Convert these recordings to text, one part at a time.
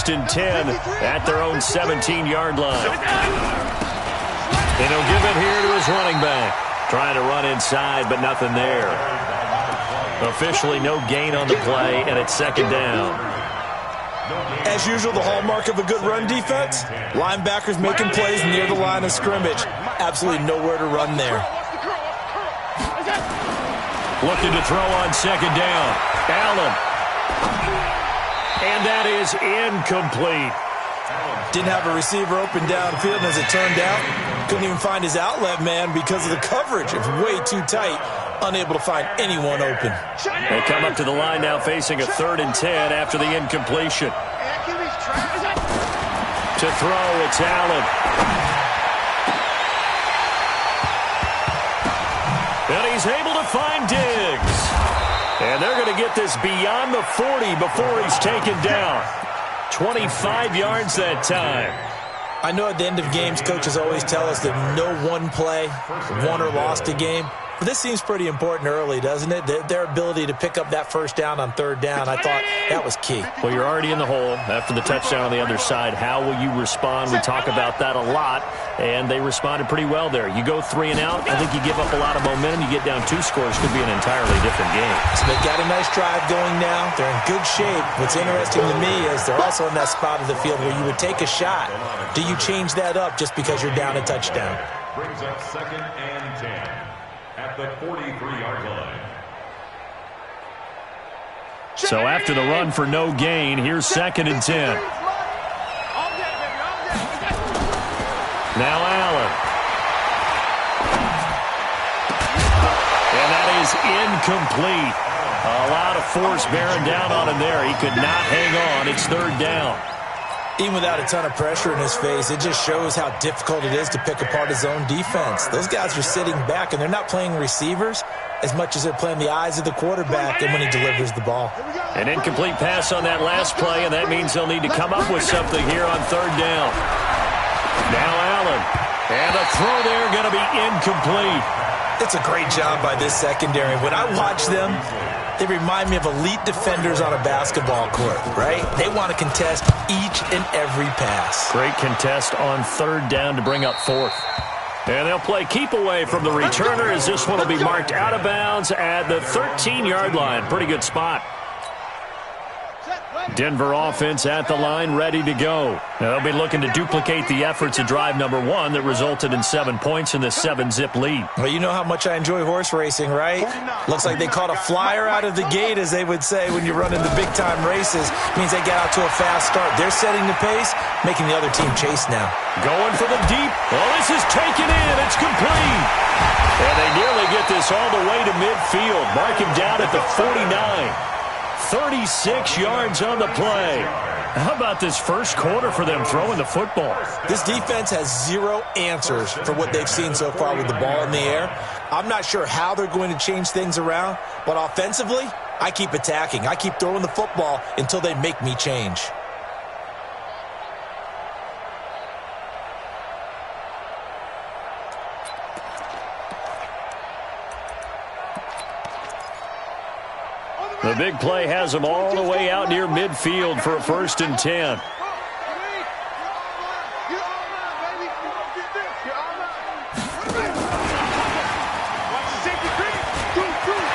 first and 10 at their own 17-yard line. And he'll give it here to his running back. Trying to run inside, but nothing there. Officially no gain on the play, and it's second down. As usual, the hallmark of a good run defense, linebackers making plays near the line of scrimmage. Absolutely nowhere to run there. Looking to throw on second down. Allen. And that is incomplete. Didn't have a receiver open downfield, and as it turned out, couldn't even find his outlet man because of the coverage. It's way too tight. Unable to find anyone open. They come up to the line now facing a 3rd and 10 after the incompletion. To throw, it's Allen. And he's able to find Diggs. And they're going to get this beyond the 40 before he's taken down. 25 yards that time. I know at the end of games, coaches always tell us that no one play won or lost a game. But this seems pretty important early, doesn't it? Their ability to pick up that first down on 3rd down, I thought that was key. Well, you're already in the hole after the touchdown on the other side. How will you respond? We talk about that a lot, and they responded pretty well there. You go 3 and out, I think you give up a lot of momentum. You get down 2 scores, could be an entirely different game. So they've got a nice drive going now. They're in good shape. What's interesting to me is they're also in that spot of the field where you would take a shot. Do you change that up just because you're down a touchdown? Brings up 2nd and 10. At the 43-yard line. So after the run for no gain, here's 2nd and 10. Now Allen. And that is incomplete. A lot of force bearing down on him there. He could not hang on. It's 3rd down. Even without a ton of pressure in his face, it just shows how difficult it is to pick apart his own defense. Those guys are sitting back, and they're not playing receivers as much as they're playing the eyes of the quarterback and when he delivers the ball. An incomplete pass on that last play, and that means they'll need to come up with something here on 3rd down. Now Allen. And a throw there going to be incomplete. It's a great job by this secondary. When I watch them, they remind me of elite defenders on a basketball court, right? They want to contest each and every pass. Great contest on 3rd down to bring up 4th. And they'll play keep away from the returner as this one will be marked out of bounds at the 13-yard line. Pretty good spot. Denver offense at the line, ready to go. They'll be looking to duplicate the efforts of drive number 1 that resulted in 7 points in the 7-zip lead. Well, you know how much I enjoy horse racing, right? Looks like they caught a flyer out of the gate, as they would say when you're running the big-time races. Means they get out to a fast start. They're setting the pace, making the other team chase now. Going for the deep. Well, this is taken in. It's complete. And they nearly get this all the way to midfield. Mark him down at the 49. 36 yards on the play. How about this first quarter for them throwing the football? This defense has 0 answers for what they've seen so far with the ball in the air. I'm not sure how they're going to change things around, but offensively, I keep attacking. I keep throwing the football until they make me change. The big play has them all the way out near midfield for a 1st and 10.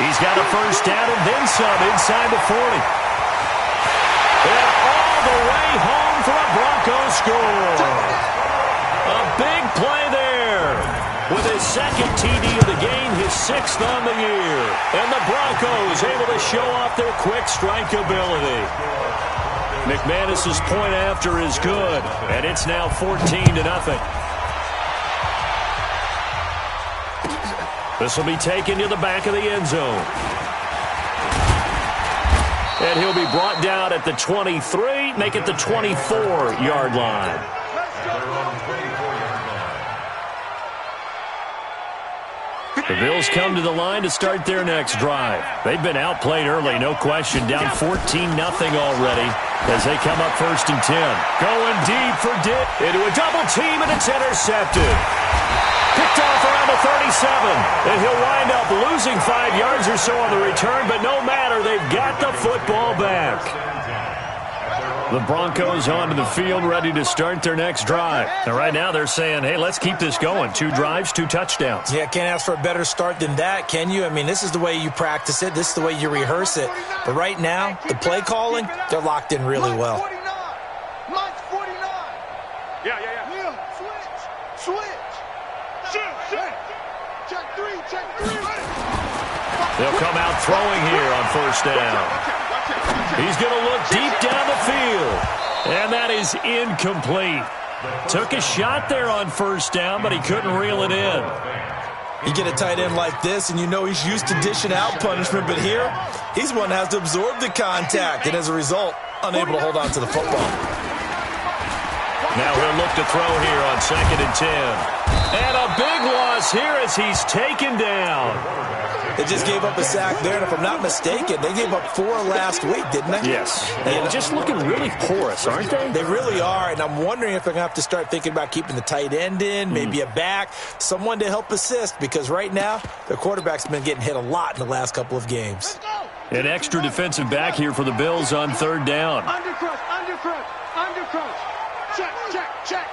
He's got a 1st down and then some inside the 40. And all the way home for a Broncos score. A big play there. With his 2nd TD of the game, his 6th on the year. And the Broncos able to show off their quick strike ability. McManus's point after is good, and it's now 14-0. This will be taken to the back of the end zone. And he'll be brought down at the 23, make it the 24-yard line. The Bills come to the line to start their next drive. They've been outplayed early, no question. Down 14-0 already as they come up 1st and 10. Going deep for Dick. Into a double team, and it's intercepted. Picked off around the 37. And he'll wind up losing 5 yards or so on the return, but no matter, they've got the football back. The Broncos onto the field, ready to start their next drive. And right now they're saying, hey, let's keep this going. 2 drives, 2 touchdowns. Yeah, can't ask for a better start than that, can you? I mean, this is the way you practice it. This is the way you rehearse it. But right now, the play calling, they're locked in really well. Mike's 49. Yeah. Will, switch. Shoot. Check 3. They'll come out throwing here on first down. He's going to look deep down the field. And that is incomplete. Took a shot there on first down, but he couldn't reel it in. You get a tight end like this, and you know he's used to dishing out punishment, but here, he's one that has to absorb the contact, and as a result, unable to hold on to the football. Now he'll look to throw here on 2nd and 10. And a big loss here as he's taken down. They just gave up a sack there, and if I'm not mistaken, they gave up 4 last week, didn't they? Yes. And just looking really porous, aren't they? They really are, and I'm wondering if they're going to have to start thinking about keeping the tight end in, maybe a back, someone to help assist, because right now, their quarterback's been getting hit a lot in the last couple of games. An extra defensive back here for the Bills on 3rd down. Undercrush. Check.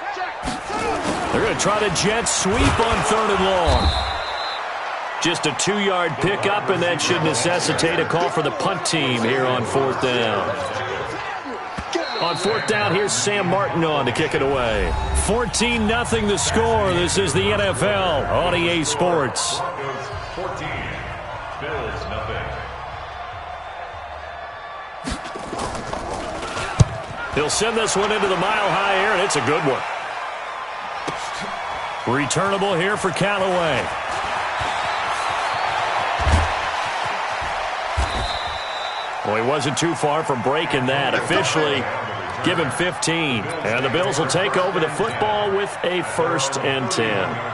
They're going to try to jet sweep on 3rd and long. Just a 2-yard pickup, and that should necessitate a call for the punt team here on 4th down. On 4th down, here's Sam Martin on to kick it away. 14-0 the score. This is the NFL on EA Sports. 14, Bills nothing. He'll send this one into the mile-high air, and it's a good one. Returnable here for Callaway. Well, he wasn't too far from breaking that. Officially, give him 15. And the Bills will take over the football with a 1st and 10.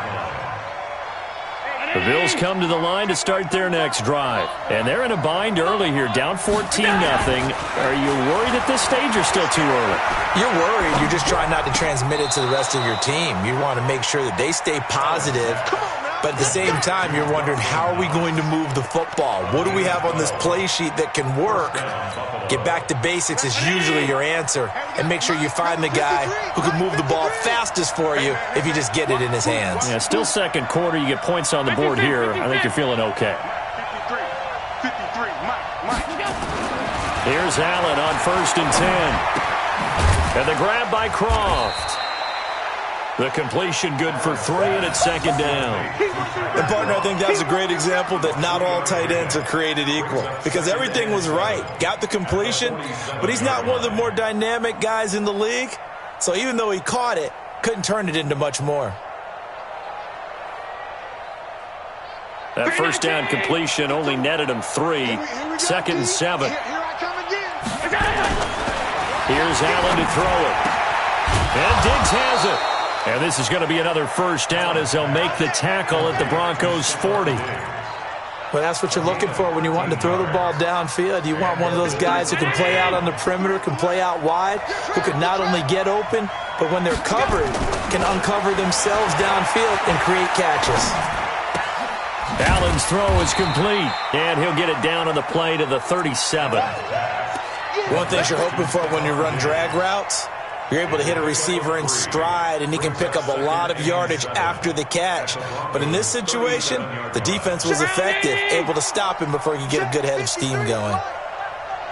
The Bills come to the line to start their next drive. And they're in a bind early here, down 14-0. Are you worried at this stage or still too early? You're worried. You're just trying not to transmit it to the rest of your team. You want to make sure that they stay positive. But at the same time, you're wondering, how are we going to move the football? What do we have on this play sheet that can work? Get back to basics is usually your answer. And make sure you find the guy who can move the ball fastest for you if you just get it in his hands. Yeah, still 2nd quarter. You get points on the board here. I think you're feeling okay. 53, Mike. Here's Allen on 1st and 10. And the grab by Croft. The completion good for 3, and it's 2nd down. And, partner, I think that's a great example that not all tight ends are created equal, because everything was right. Got the completion, but he's not one of the more dynamic guys in the league. So even though he caught it, couldn't turn it into much more. That 1st down completion only netted him 3. 2nd and 7. Here's Allen to throw it. And Diggs has it. And this is going to be another 1st down as they'll make the tackle at the Broncos' 40. Well, that's what you're looking for when you're wanting to throw the ball downfield. You want one of those guys who can play out on the perimeter, can play out wide, who can not only get open, but when they're covered, can uncover themselves downfield and create catches. Allen's throw is complete, and he'll get it down on the play to the 37. One thing you're hoping for when you run drag routes, you're able to hit a receiver in stride, and he can pick up a lot of yardage after the catch. But in this situation, the defense was effective, able to stop him before he could get a good head of steam going.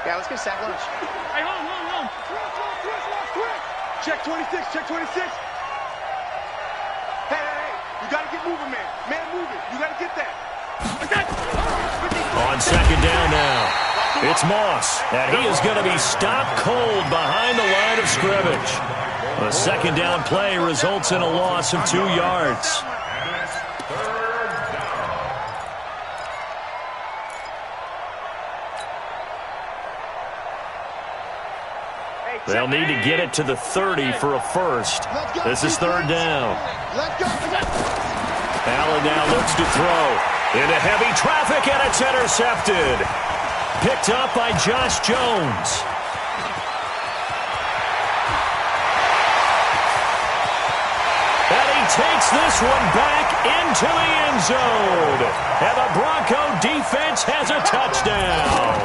Yeah, let's get sack lunch. Hey, hold on. Check 26. Hey, you got to get moving, man. Man, move it. You got to get that. On 2nd down now. It's Moss, and he is going to be stopped cold behind the line of scrimmage. A 2nd down play results in a loss of 2 yards. They'll need to get it to the 30 for a 1st. This is 3rd down. Allen now looks to throw into heavy traffic, and it's intercepted. Picked up by Josh Jones. And he takes this one back into the end zone. And the Bronco defense has a touchdown.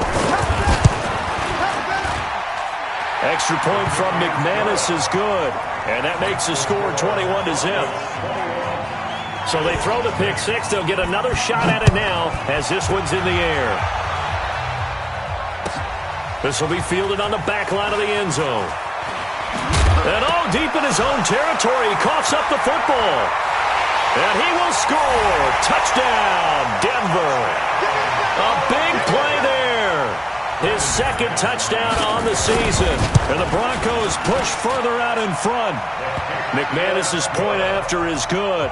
Extra point from McManus is good. And that makes the score 21-0. So they throw the pick six. They'll get another shot at it now as this one's in the air. This will be fielded on the back line of the end zone. And deep in his own territory, he coughs up the football. And he will score. Touchdown, Denver. A big play there. His second touchdown on the season. And the Broncos push further out in front. McManus's point after is good.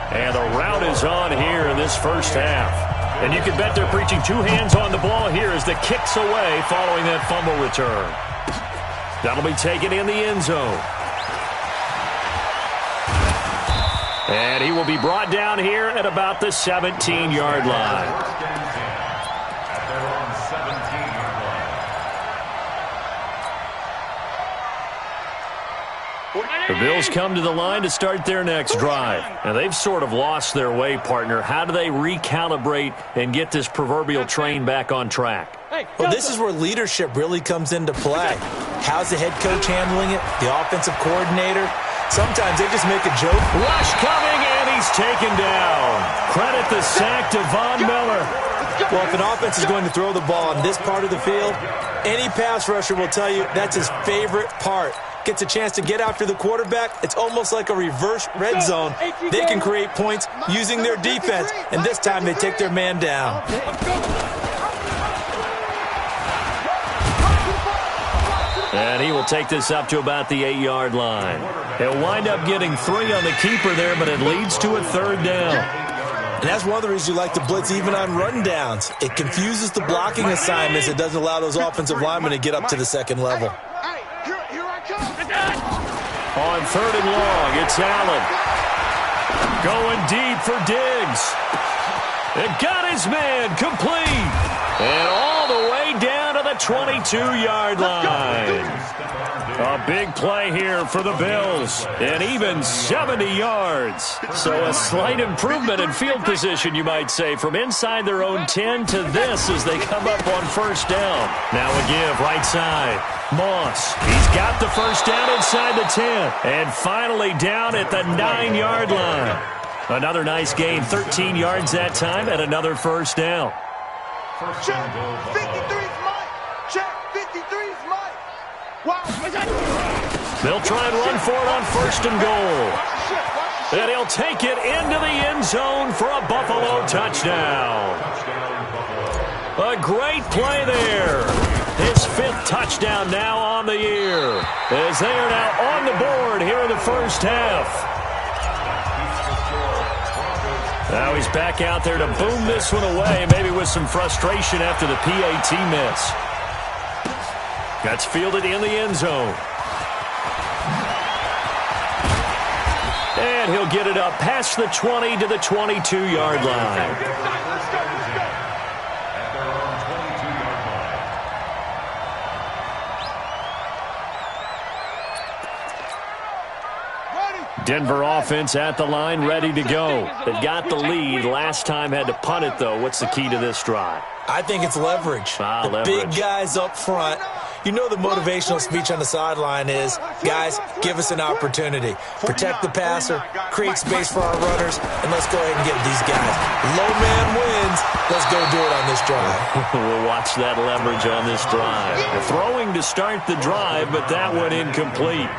And the route is on here in this first half. And you can bet they're preaching two hands on the ball here as the kick's away following that fumble return. That'll be taken in the end zone. And he will be brought down here at about the 17-yard line. The Bills come to the line to start their next drive. And they've sort of lost their way, partner. How do they recalibrate and get this proverbial train back on track? Well, this is where leadership really comes into play. How's the head coach handling it? The offensive coordinator? Sometimes they just make a joke. Rush coming, and he's taken down. Credit the sack to Von Miller. Well, if an offense is going to throw the ball on this part of the field, any pass rusher will tell you that's his favorite part. Gets a chance to get after the quarterback. It's almost like a reverse red zone. They can create points using their defense, and this time they take their man down. And he will take this up to about the 8-yard line. He'll wind up getting 3 on the keeper there, but it leads to a third down. And that's one of the reasons you like to blitz even on rundowns. It confuses the blocking assignments. It doesn't allow those offensive linemen to get up to the second level. On third and long, it's Allen. Going deep for Diggs. It got his man complete. And all the way down to the 22-yard line. A big play here for the Bills. And even 70 yards. So a slight improvement in field position, you might say, from inside their own 10 to this as they come up on first down. Now a give right side. Moss. He's got the first down inside the 10. And finally down at the 9-yard line. Another nice gain, 13 yards that time, and another first down. Check, 53's Mike. Check, 53's Mike. Wow. They'll try and run for it on first and goal. And he'll take it into the end zone for a Buffalo touchdown. A great play there. His 5th touchdown now on the year. As they are now on the board here in the first half. Now he's back out there to boom this one away, maybe with some frustration after the PAT miss. That's fielded in the end zone. And he'll get it up past the 20 to the 22-yard line. Denver offense at the line, ready to go. They've got the lead. Last time had to punt it, though. What's the key to this drive? I think it's leverage. The big guys up front. You know the motivational speech on the sideline is, guys, give us an opportunity. Protect the passer, create space for our runners, and let's go ahead and get these guys. Low man wins. Let's go do it on this drive. We'll watch that leverage on this drive. The throwing to start the drive, but that one incomplete.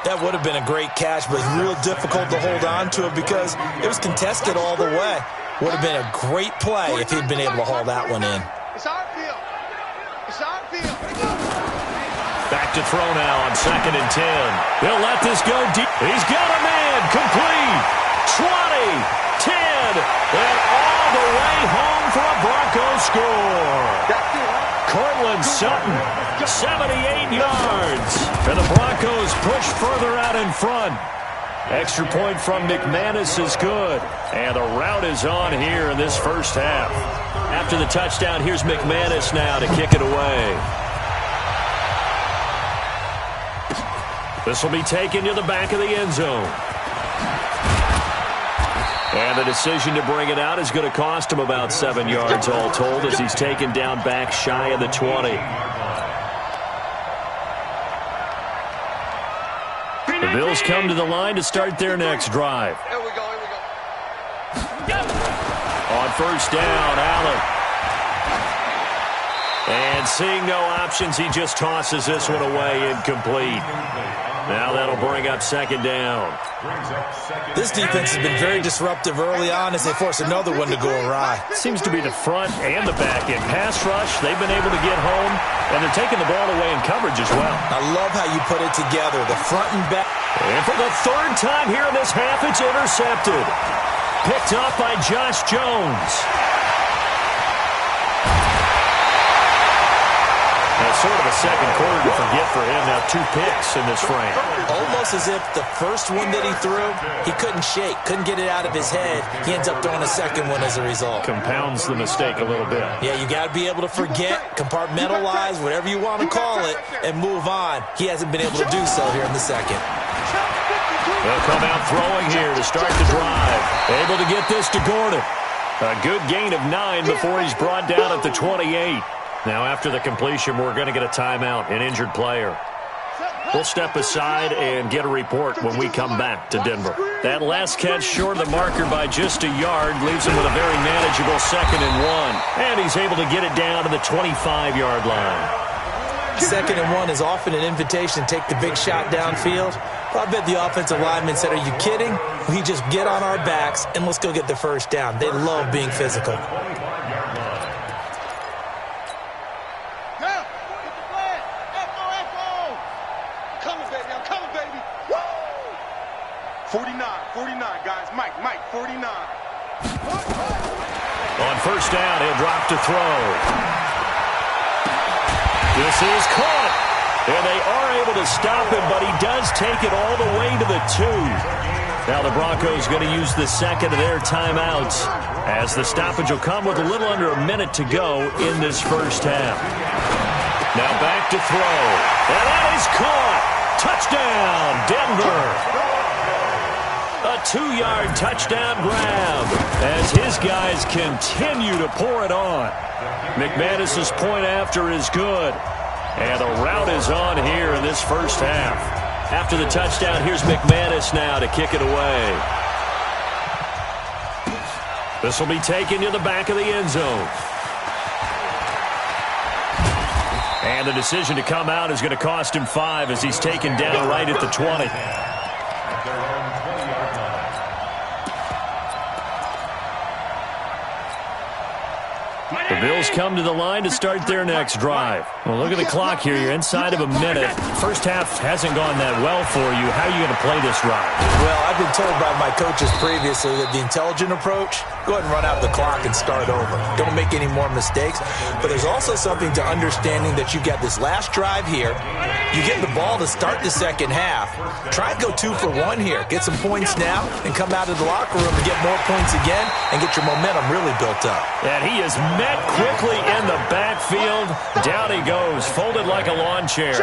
That would have been a great catch, but it's real difficult to hold on to it because it was contested all the way. Would have been a great play if he'd been able to haul that one in. It's our field. It's our field. Back to throw now on 2nd and 10. They'll let this go deep. He's got a man complete. 20, 10, and all the way home for a Broncos score. Cortland Sutton, 78 yards. And the Broncos push further out in front. Extra point from McManus is good. And the route is on here in this first half. After the touchdown, here's McManus now to kick it away. This will be taken to the back of the end zone. And the decision to bring it out is going to cost him about 7 yards all told as he's taken down back shy of the 20. Bills come to the line to start their next drive. Here we go. On first down, Allen. And seeing no options, he just tosses this one away, incomplete. Now that'll bring up second down. This defense has been very disruptive early on as they force another one to go awry. Seems to be the front and the back end. Pass rush, they've been able to get home, and they're taking the ball away in coverage as well. I love how you put it together, the front and back. And for the third time here in this half, it's intercepted. Picked up by Josh Jones. That's sort of a second quarter to forget for him. Now 2 picks in this frame. Almost as if the first one that he threw, he couldn't shake, couldn't get it out of his head. He ends up throwing a second one as a result. Compounds the mistake a little bit. Yeah, you got to be able to forget, compartmentalize, whatever you want to call it, and move on. He hasn't been able to do so here in the second. They'll come out throwing here to start the drive. Able to get this to Gordon. A good gain of 9 before he's brought down at the 28. Now after the completion, we're going to get a timeout, an injured player. We'll step aside and get a report when we come back to Denver. That last catch short of the marker by just a yard leaves him with a very manageable 2nd and 1. And he's able to get it down to the 25-yard line. 2nd and 1 is often an invitation to take the big shot downfield. But I bet the offensive lineman said, are you kidding? We just get on our backs and let's go get the first down. They love being physical. Coming, baby. I'm coming, baby. Woo! 49, guys. Mike, 49. On first down, he'll drop to throw. This is caught. And they are able to stop him, but he does take it all the way to the 2. Now the Broncos going to use the second of their timeouts as the stoppage will come with a little under a minute to go in this first half. Now back to throw. And that is caught. Touchdown, Denver. A 2-yard touchdown grab as his guys continue to pour it on. McManus's point after is good. And the route is on here in this first half. After the touchdown, here's McManus now to kick it away. This will be taken to the back of the end zone. And the decision to come out is going to cost him 5 as he's taken down right at the 20. The Bills come to the line to start their next drive. Well, look at the clock here. You're inside of a minute. First half hasn't gone that well for you. How are you going to play this drive? Well, I've been told by my coaches previously that the intelligent approach, go ahead and run out the clock and start over. Don't make any more mistakes. But there's also something to understanding that you got this last drive here. You get the ball to start the second half. Try and go 2 for 1 here. Get some points now and come out of the locker room and get more points again and get your momentum really built up. And he is met quickly in the backfield. Down he goes, folded like a lawn chair.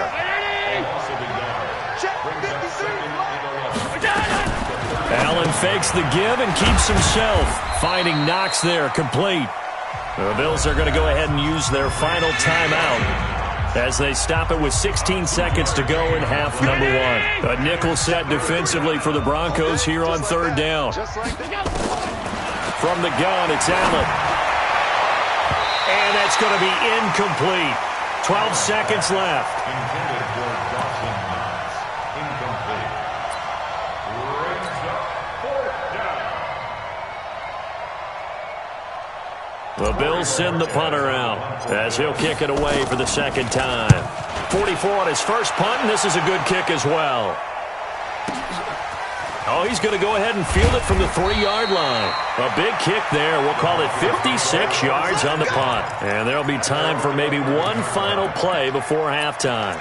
Allen fakes the give and keeps himself. Finding Knox there, complete. The Bills are going to go ahead and use their final timeout as they stop it with 16 seconds to go in half number 1. A nickel set defensively for the Broncos here on third down. From the gun, it's Allen. And that's going to be incomplete. 12 seconds left. The Bills send the punter out as he'll kick it away for the second time. 44 on his first punt, and this is a good kick as well. Oh, he's going to go ahead and field it from the 3-yard line. A big kick there. We'll call it 56 yards on the punt. And there'll be time for maybe one final play before halftime.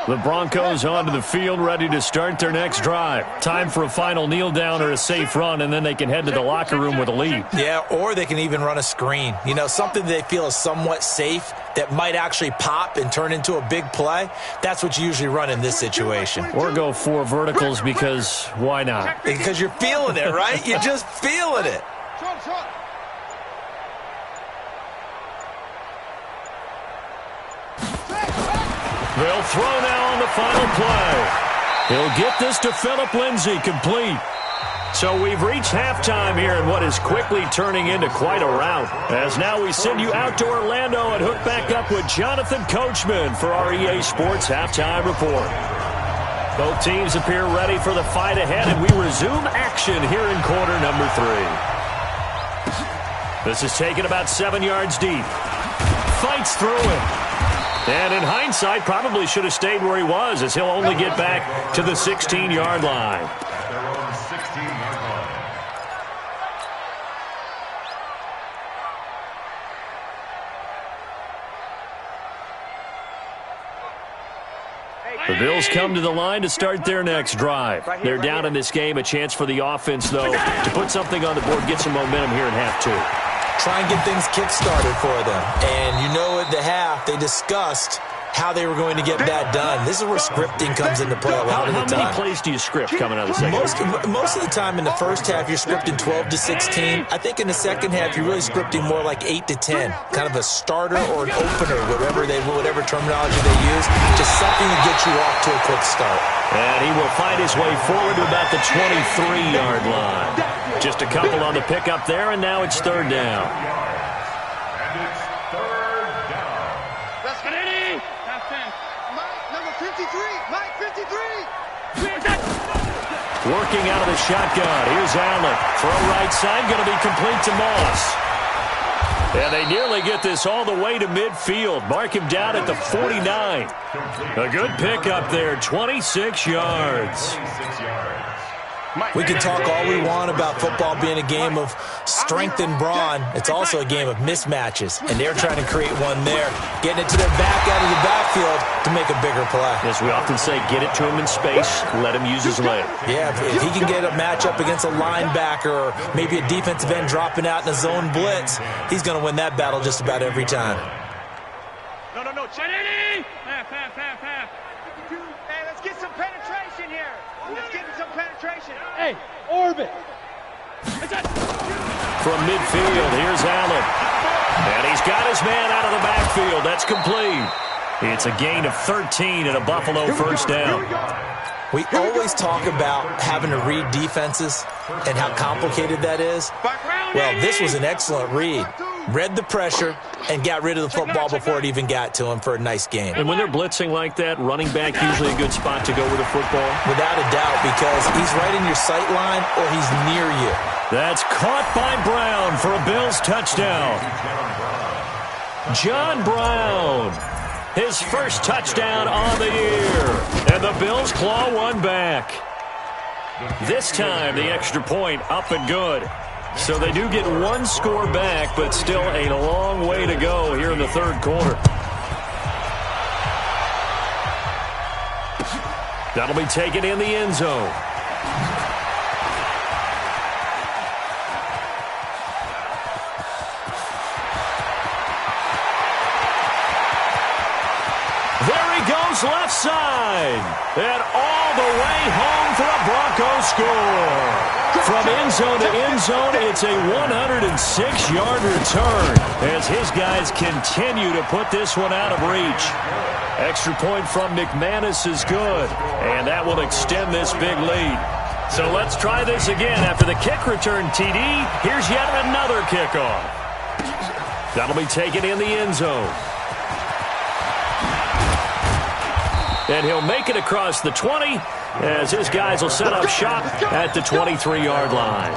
The Broncos onto the field, ready to start their next drive. Time for a final kneel down or a safe run, and then they can head to the locker room with a lead. Yeah, or they can even run a screen. You know, something they feel is somewhat safe that might actually pop and turn into a big play. That's what you usually run in this situation. Or go 4 verticals because why not? Because you're feeling it, right? You're just feeling it. They'll throw now on the final play. He'll get this to Phillip Lindsay, complete. So we've reached halftime here in what is quickly turning into quite a rout. As now we send you out to Orlando and hook back up with Jonathan Coachman for our EA Sports Halftime Report. Both teams appear ready for the fight ahead, and we resume action here in quarter number 3. This is taken about 7 yards deep. Fights through it. And in hindsight, probably should have stayed where he was, as he'll only get back to the 16-yard line. The Bills come to the line to start their next drive. They're down in this game. A chance for the offense, though, to put something on the board, get some momentum here in half 2. Try and get things kick-started for them. And you know at the half, they discussed how they were going to get that done. This is where scripting comes into play a lot of the time. How many plays do you script coming out of the second half? Most of the time in the first half, you're scripting 12 to 16. I think in the second half, you're really scripting more like 8 to 10. Kind of a starter or an opener, whatever terminology they use. Just something to get you off to a quick start. And he will find his way forward to about the 23-yard line. Just a couple on the pickup there, and now it's third down. And it's third down. Let's get it. Mike, number 53. Mike, 53. Working out of the shotgun. Here's Allen. Throw right side, going to be complete to Moss. And they nearly get this all the way to midfield. Mark him down at the 49. A good pickup there, 26 yards. We can talk all we want about football being a game of strength and brawn. It's also a game of mismatches, and they're trying to create one there, getting it to their back out of the backfield to make a bigger play. As we often say, get it to him in space, let him use his leg. Yeah, if he can get a matchup against a linebacker or maybe a defensive end dropping out in a zone blitz, he's going to win that battle just about every time. No. Half. Hey, let's get some penetration here. Let's get some penetration. Hey, orbit. From midfield, here's Allen. And he's got his man out of the backfield. That's complete. It's a gain of 13 and a Buffalo first down. We always talk about having to read defenses and how complicated that is. Well, this was an excellent read. Read the pressure and got rid of the football before it even got to him for a nice game. And when they're blitzing like that, running back usually a good spot to go with the football? Without a doubt, because he's right in your sight line or he's near you. That's caught by Brown for a Bills touchdown. John Brown, his first touchdown on the year. And the Bills claw one back. This time, the extra point up and good. So they do get one score back, but still a long way to go here in the third quarter. That'll be taken in the end zone. There he goes left side. And all the way home for a Broncos score. From end zone to end zone, it's a 106-yard return as his guys continue to put this one out of reach. Extra point from McManus is good, and that will extend this big lead. So let's try this again. After the kick return TD, here's yet another kickoff. That'll be taken in the end zone. And he'll make it across the 20 as his guys will set up shop at the 23-yard line.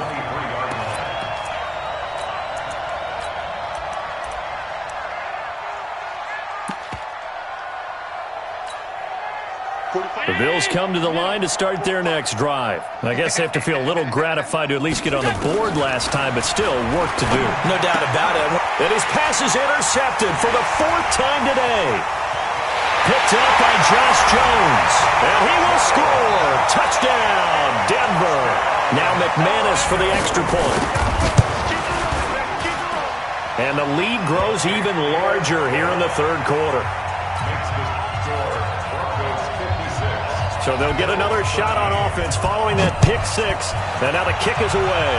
The Bills come to the line to start their next drive. I guess they have to feel a little gratified to at least get on the board last time, but still work to do. No doubt about it. And his pass is intercepted for the 4th time today. Picked up by Josh Jones. And he will score. Touchdown, Denver. Now McManus for the extra point. And the lead grows even larger here in the third quarter. So they'll get another shot on offense following that pick six. And now the kick is away.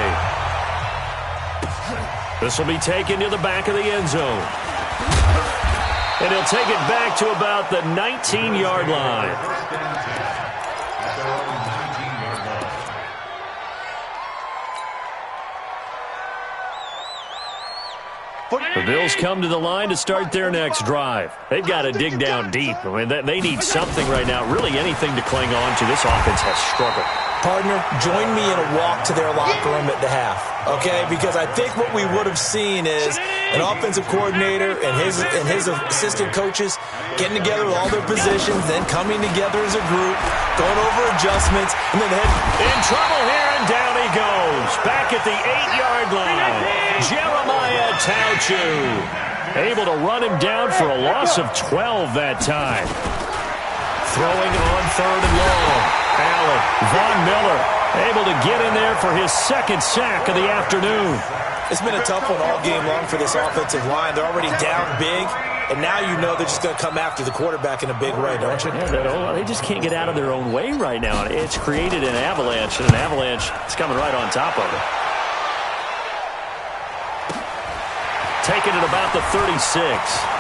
This will be taken to the back of the end zone. And he'll take it back to about the 19-yard line. The Bills come to the line to start their next drive. They've got to dig down deep. I mean, they need something right now, really anything to cling on to. This offense has struggled. Partner, join me in a walk to their locker room at the half, okay? Because I think what we would have seen is an offensive coordinator and his assistant coaches getting together with all their positions, then coming together as a group, going over adjustments, and then in trouble here, and down he goes. Back at the 8-yard line, Jeremiah Tauchu. Able to run him down for a loss of 12 that time. Throwing on 3rd and long. Allen, Von Miller, able to get in there for his second sack of the afternoon. It's been a tough one all game long for this offensive line. They're already down big, and now you know they're just going to come after the quarterback in a big way, don't you? Yeah, they just can't get out of their own way right now. It's created an avalanche, and an avalanche is coming right on top of it. Taking it about the 36.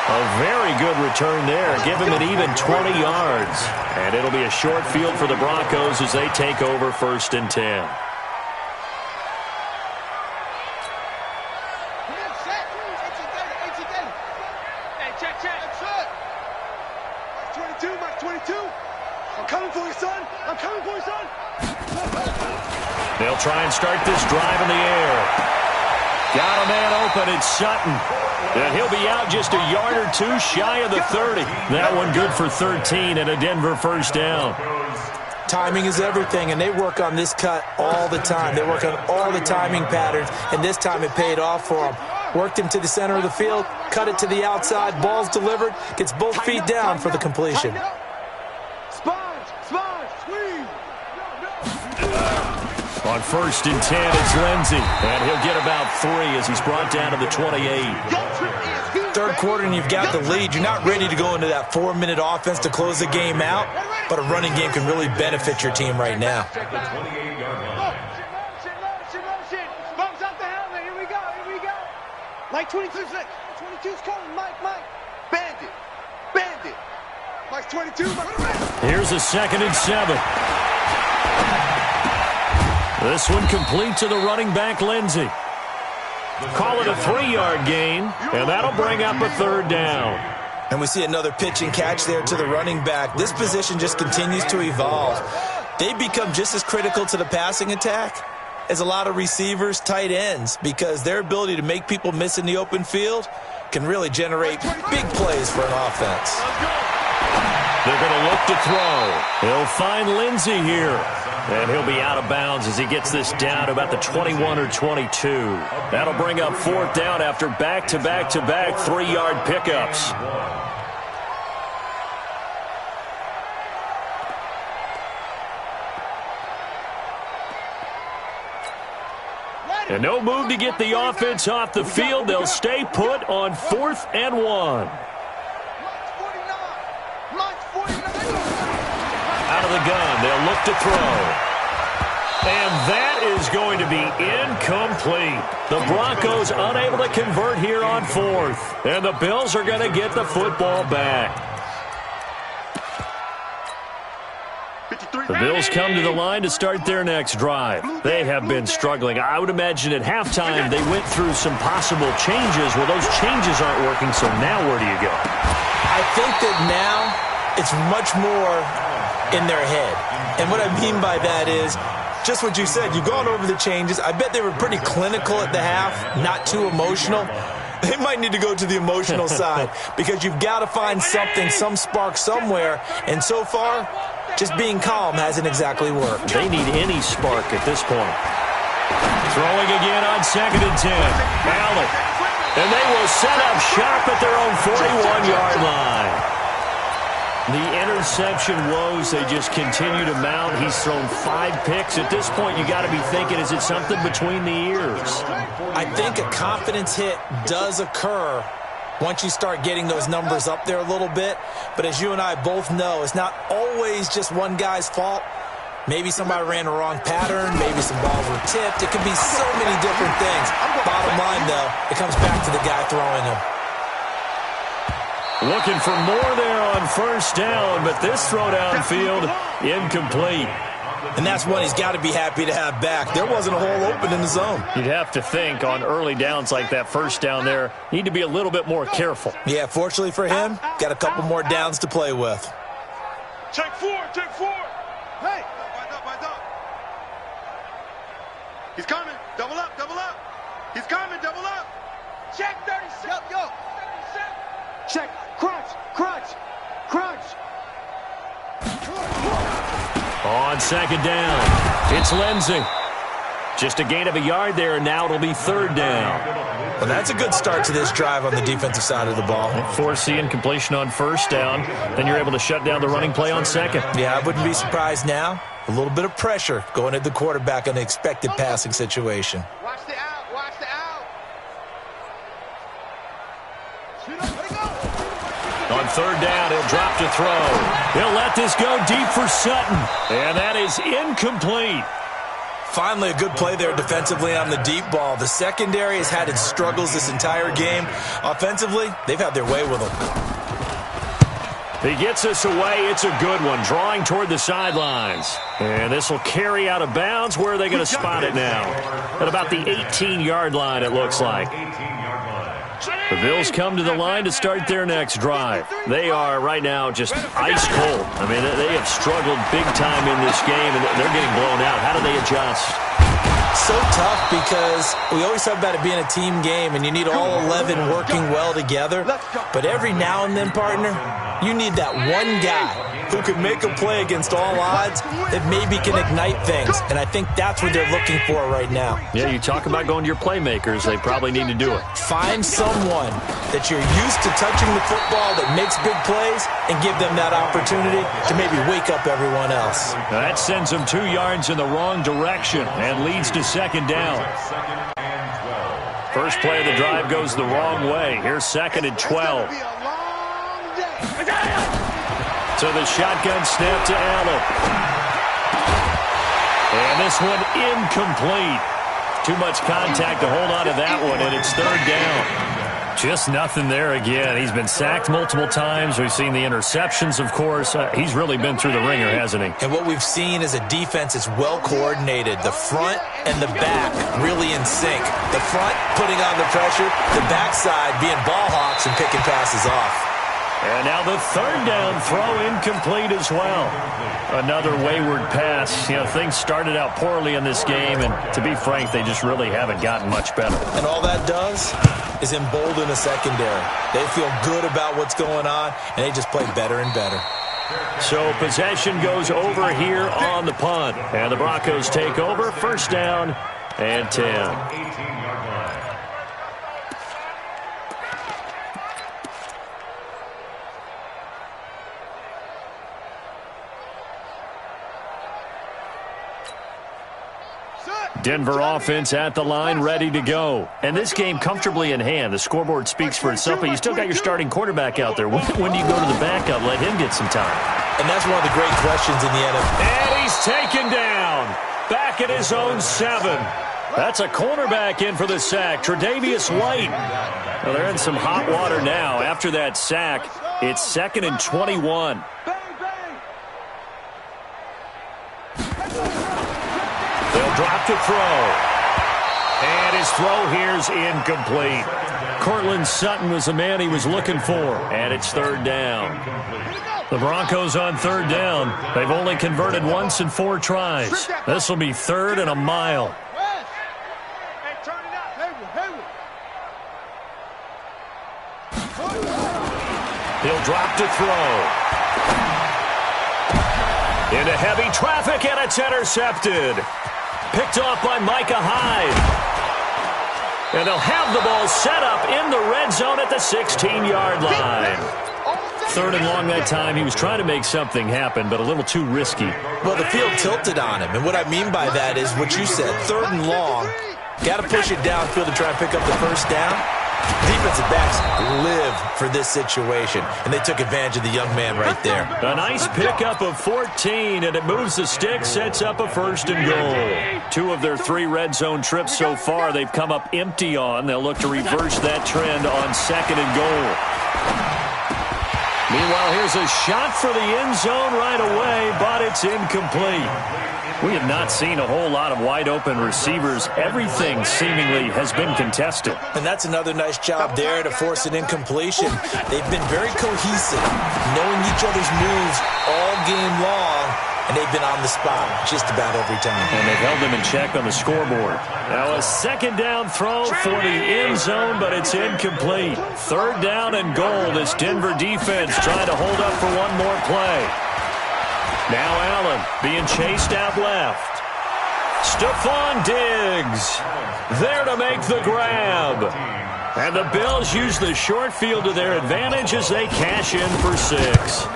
A very good return there. Give him an even 20 yards. And it'll be a short field for the Broncos as they take over 1st and 10. Hey, check. 22, Mike 22. I'm coming for you, son. I'm coming for you, son. They'll try and start this drive in the air. Got a man open. It's Sutton. And he'll be out just a yard or two shy of the 30. That one good for 13 and a Denver first down. Timing is everything, and they work on this cut all the time. They work on all the timing patterns, and this time it paid off for them. Worked him to the center of the field, cut it to the outside, ball's delivered, gets both feet down for the completion. Sponge, squeeze. On 1st and 10, it's Lindsey. And he'll get about 3 as he's brought down to the 28. 3rd quarter and you've got the lead. You're not ready to go into that 4-minute offense to close the game out, but a running game can really benefit your team right now. Motion. Bumps up the helmet. Here we go. Mike 22's next. 22's coming. Mike. Bandit. Mike's 22. Here's a 2nd and 7. This one complete to the running back, Lindsey. Call it a 3-yard gain, and that'll bring up a 3rd down. And we see another pitch and catch there to the running back. This position just continues to evolve. They become just as critical to the passing attack as a lot of receivers, tight ends, because their ability to make people miss in the open field can really generate big plays for an offense. They're going to look to throw. They'll find Lindsey here. And he'll be out of bounds as he gets this down to about the 21 or 22. That'll bring up 4th down after back-to-back-to-back 3-yard pickups. And no move to get the offense off the field. They'll stay put on 4th and 1. Out of the gun, they'll look to throw. And that is going to be incomplete. The Broncos unable to convert here on 4th. And the Bills are going to get the football back. The Bills come to the line to start their next drive. They have been struggling. I would imagine at halftime they went through some possible changes. Well, those changes aren't working, so now where do you go? I think that now it's much more in their head. And what I mean by that is just what you said. You've gone over the changes. I bet they were pretty clinical at the half, not too emotional. They might need to go to the emotional side because you've got to find something, some spark somewhere. And so far, just being calm hasn't exactly worked. They need any spark at this point. Throwing again on 2nd and 10. Allen. And they will set up shop at their own 41-yard line. The interception woes, they just continue to mount. He's thrown 5 picks. At this point, you got to be thinking, is it something between the ears? I think a confidence hit does occur once you start getting those numbers up there a little bit. But as you and I both know, it's not always just one guy's fault. Maybe somebody ran the wrong pattern. Maybe some balls were tipped. It could be so many different things. Bottom line, though, it comes back to the guy throwing him. Looking for more there on first down, but this throw downfield, incomplete. And that's one he's got to be happy to have back. There wasn't a hole open in the zone. You'd have to think on early downs like that first down there, need to be a little bit more careful. Yeah, fortunately for him, got a couple more downs to play with. Check four, check four. Hey. Wind up. He's coming. Double up. He's coming, double up. Check 37. Yo. Check. Crunch. On second down, it's Lindsay. Just a gain of a yard there, and now it'll be third down. Well, that's a good start to this drive on the defensive side of the ball. Force the incompletion on first down, then you're able to shut down the running play on second. Yeah, I wouldn't be surprised now. A little bit of pressure going at the quarterback on the expected passing situation. Watch the out. On third down, he'll drop to throw. He'll let this go deep for Sutton. And that is incomplete. Finally, a good play there defensively on the deep ball. The secondary has had its struggles this entire game. Offensively, they've had their way with him. He gets us away. It's a good one, drawing toward the sidelines. And this will carry out of bounds. Where are they going to spot it now? At about the 18-yard line, it looks like. The Bills come to the line to start their next drive. They are right now just ice cold. I mean, they have struggled big time in this game, and they're getting blown out. How do they adjust? So tough because we always talk about it being a team game, and you need all 11 working well together. But every now and then, partner, you need that one guy who can make a play against all odds that maybe can ignite things. And I think that's what they're looking for right now. Yeah, you talk about going to your playmakers. They probably need to do it. Find someone that you're used to touching the football that makes big plays and give them that opportunity to maybe wake up everyone else. Now that sends them 2 yards in the wrong direction and leads to second down. First play of the drive goes the wrong way. Here's second and 12. So the shotgun snap to Allen. And this one incomplete. Too much contact to hold on to that one, and it's third down. Just nothing there again. He's been sacked multiple times. We've seen the interceptions, of course. He's really been through the ringer, hasn't he? And what we've seen is a defense that's well coordinated. The front and the back really in sync. The front putting on the pressure, the backside being ball hawks and picking passes off. And now the third down throw incomplete as well. Another wayward pass. You know, things started out poorly in this game, and to be frank, they just really haven't gotten much better. And all that does is embolden a secondary. They feel good about what's going on, and they just play better and better. So possession goes over here on the punt. And the Broncos take over. First down and 10. Denver offense at the line, ready to go. And this game comfortably in hand. The scoreboard speaks for itself, but you still got your starting quarterback out there. When do you go to the backup, let him get some time? And that's one of the great questions in the NFL. And he's taken down. Back at his own 7. That's a cornerback in for the sack, Tre'Davious White. Well, they're in some hot water now. After that sack, it's second and 21. They'll drop to throw. And his throw here's incomplete. Cortland Sutton was the man he was looking for. And it's third down. The Broncos on third down. They've only converted once in 4 tries. This will be third and a mile. He'll drop to throw. Into heavy traffic, and it's intercepted. Picked off by Micah Hyde. And they'll have the ball set up in the red zone at the 16-yard line. Third and long that time. He was trying to make something happen, but a little too risky. Well, the field tilted on him. And what I mean by that is what you said. Third and long. Got to push it downfield to try and pick up the first down. Defensive backs live for this situation, and they took advantage of the young man right there. A nice pickup of 14, and it moves the stick, sets up a 1st and goal. 2 of their 3 red zone trips so far they've come up empty on. They'll look to reverse that trend on 2nd and goal. Meanwhile, here's a shot for the end zone right away, but it's incomplete. We have not seen a whole lot of wide-open receivers. Everything seemingly has been contested. And that's another nice job there to force an incompletion. They've been very cohesive, knowing each other's moves all game long, and they've been on the spot just about every time. And they've held them in check on the scoreboard. Now a 2nd down throw for the end zone, but it's incomplete. 3rd down and goal. This Denver defense trying to hold up for one more play. Now Allen being chased out left. Stephon Diggs there to make the grab. And the Bills use the short field to their advantage as they cash in for 6.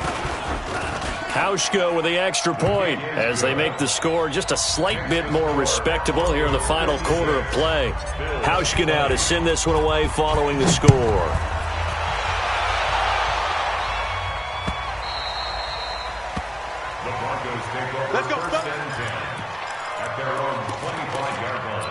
Hauschka with the extra point as they make the score just a slight bit more respectable here in the final quarter of play. Hauschka now to send this one away following the score. Let's go, first and 10 at their own 25-yard line.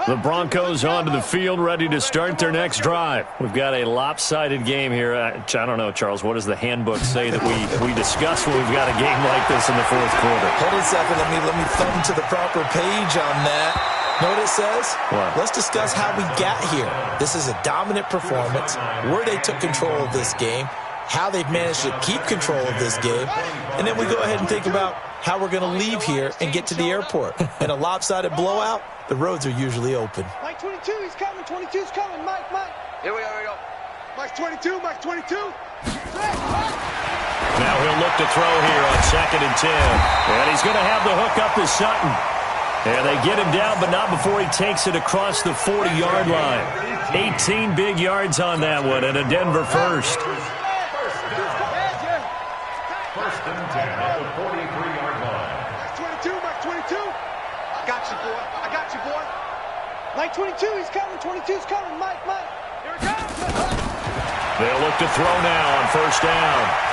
The Broncos onto the field, ready to start their next drive. We've got a lopsided game here. I don't know, Charles, what does the handbook say that we discuss when we've got a game like this in the 4th quarter? Hold on a second. Let me thumb to the proper page on that. Know what it says? What? Let's discuss how we got here. This is a dominant performance, where they took control of this game, how they've managed to keep control of this game, and then we go ahead and think about how we're going to leave here and get to the airport. In a lopsided blowout, the roads are usually open. Mike 22, he's coming. 22's coming. Mike. Here we go. Mike 22. Now he'll look to throw here on 2nd and 10. And he's going to have the hook up to Sutton. And they get him down, but not before he takes it across the 40-yard line. 18 big yards on that one, and a Denver first. First and 10 at the 43-yard line. Mike 22. I got you, boy. Mike 22, he's coming. 22's coming. Mike. Here it comes. They'll look to throw now on 1st down.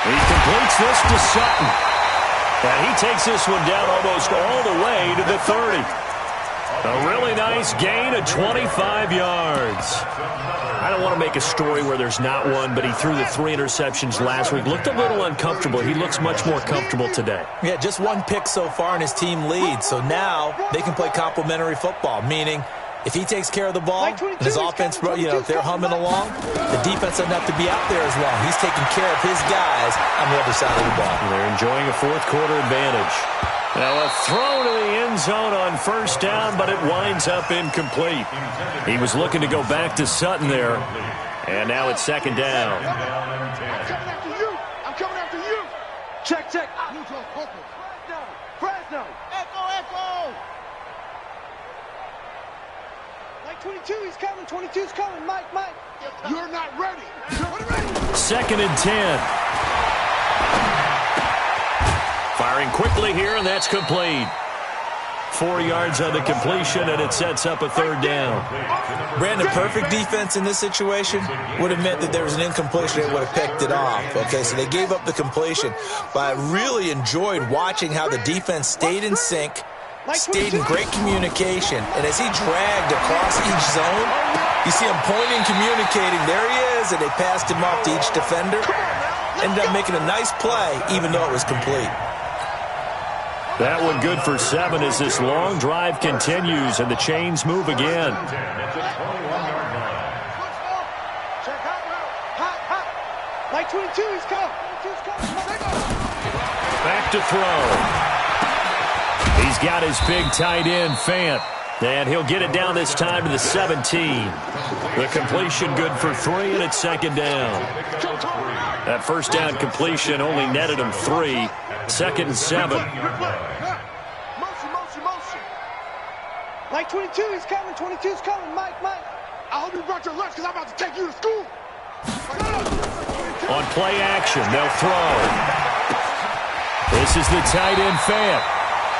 He completes this to Sutton. And he takes this one down almost all the way to the 30. A really nice gain of 25 yards. I don't want to make a story where there's not one, but he threw the 3 interceptions last week. Looked a little uncomfortable. He looks much more comfortable today. Yeah, just 1 pick so far and his team leads. So now they can play complementary football, meaning if he takes care of the ball and his offense, if they're humming along, the defense doesn't have to be out there as long. He's taking care of his guys on the other side of the ball. They're enjoying a 4th quarter advantage. Now a throw to the end zone on 1st down, but it winds up incomplete. He was looking to go back to Sutton there, and now it's 2nd down. I'm coming after you. Check. Neutral, Fresno. Echo. Mike 22, he's coming. 22's coming. Mike. You're not ready. 2nd and 10. Firing quickly here, and that's complete. 4 yards on the completion, and it sets up a 3rd down. Brandon, perfect defense in this situation would have meant that there was an incompletion. They would have picked it off. Okay, so they gave up the completion. But I really enjoyed watching how the defense stayed in sync, stayed in great communication. And as he dragged across each zone, you see him pointing, communicating. There he is, and they passed him off to each defender. Ended up making a nice play, even though it was complete. That one good for 7 as this long drive continues and the chains move again. Mike 22, he's coming. Back to throw. He's got his big tight end, Fant. And he'll get it down this time to the 17. The completion good for 3, and it's 2nd down. That 1st down completion only netted him 3. 2nd and 7. Motion. Mike 22, he's coming. 22's coming. Mike. I hope you brought your lunch because I'm about to take you to school. On play action, they'll throw. This is the tight end fan.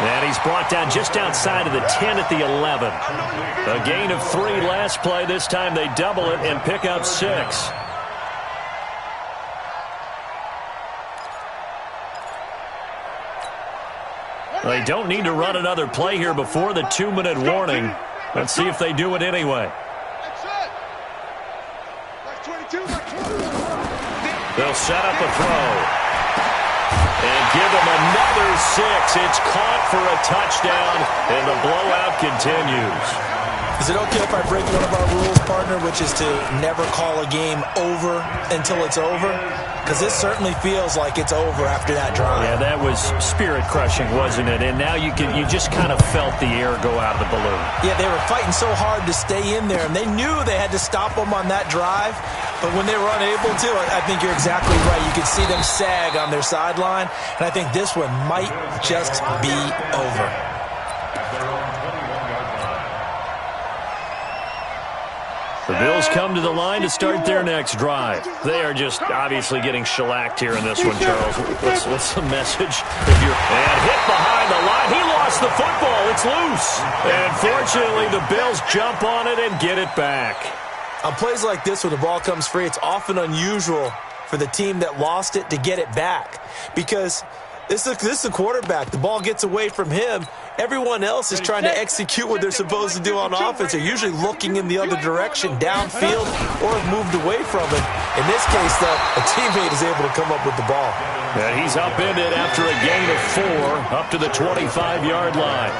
And he's brought down just outside of the 10 at the 11. A gain of 3 last play. This time they double it and pick up 6. They don't need to run another play here before the 2-minute warning. Let's see if they do it anyway. They'll set up a throw. And give him another 6. It's caught for a touchdown, and the blowout continues. Is it okay if I break one of our rules, partner, which is to never call a game over until it's over? Because this certainly feels like it's over after that drive. Yeah, that was spirit-crushing, wasn't it? And now you just kind of felt the air go out of the balloon. Yeah, they were fighting so hard to stay in there, and they knew they had to stop them on that drive. But when they were unable to, I think you're exactly right. You could see them sag on their sideline, and I think this one might just be over. The Bills come to the line to start their next drive. They are just obviously getting shellacked here in this one, Charles. What's the message? And hit behind the line. He lost the football. It's loose. And fortunately, the Bills jump on it and get it back. On plays like this where the ball comes free, it's often unusual for the team that lost it to get it back. Because this is the quarterback. The ball gets away from him. Everyone else is trying to execute what they're supposed to do on offense. They're usually looking in the other direction, downfield, or have moved away from it. In this case, though, a teammate is able to come up with the ball. And he's upended after a gain of 4 up to the 25-yard line.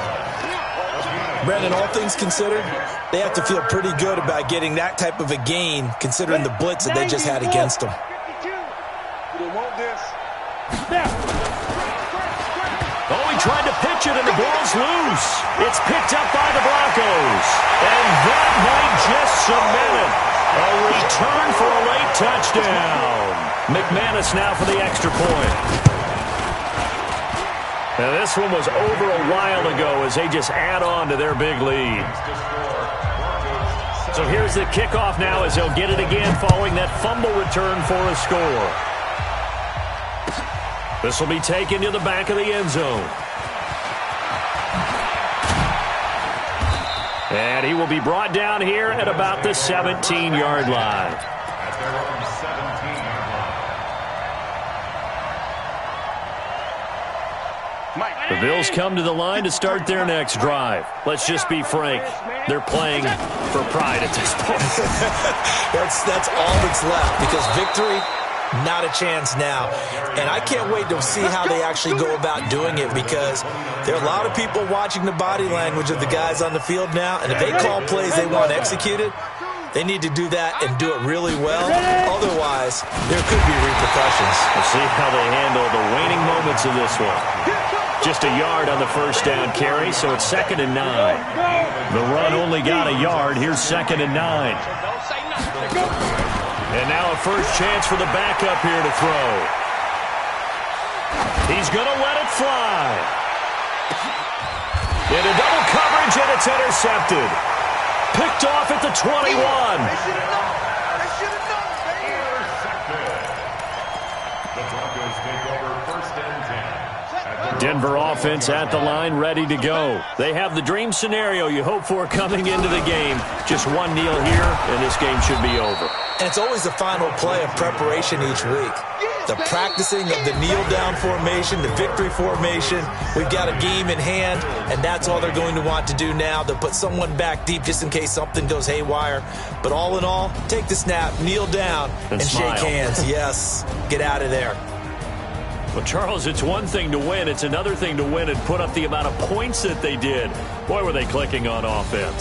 Brandon, all things considered, they have to feel pretty good about getting that type of a gain, considering the blitz that they just had against them. Oh, he tried to pitch it, and the ball's loose. It's picked up by the Broncos. And that might just cement it. A return for a late touchdown. McManus now for the extra point. Now, this one was over a while ago as they just add on to their big lead. So here's the kickoff now as they'll get it again following that fumble return for a score. This will be taken to the back of the end zone. And he will be brought down here at about the 17-yard line. The Bills come to the line to start their next drive. Let's just be frank. They're playing for pride at this point. That's all that's left, because victory, not a chance now. And I can't wait to see how they actually go about doing it, because there are a lot of people watching the body language of the guys on the field now, and if they call plays they want executed, they need to do that and do it really well. Otherwise, there could be repercussions. We'll see how they handle the waning moments of this one. Just a yard on the first down carry, so it's 2nd and 9. The run only got a yard. Here's 2nd and 9. And now a first chance for the backup here to throw. He's going to let it fly. Into double coverage, and it's intercepted. Picked off at the 21. Denver offense at the line, ready to go. They have the dream scenario you hope for coming into the game. Just one kneel here, and this game should be over. And it's always the final play of preparation each week. The practicing of the kneel-down formation, the victory formation. We've got a game in hand, and that's all they're going to want to do now. They'll put someone back deep just in case something goes haywire. But all in all, take the snap, kneel down, and shake hands. Yes, get out of there. Well, Charles, it's one thing to win. It's another thing to win and put up the amount of points that they did. Boy, were they clicking on offense.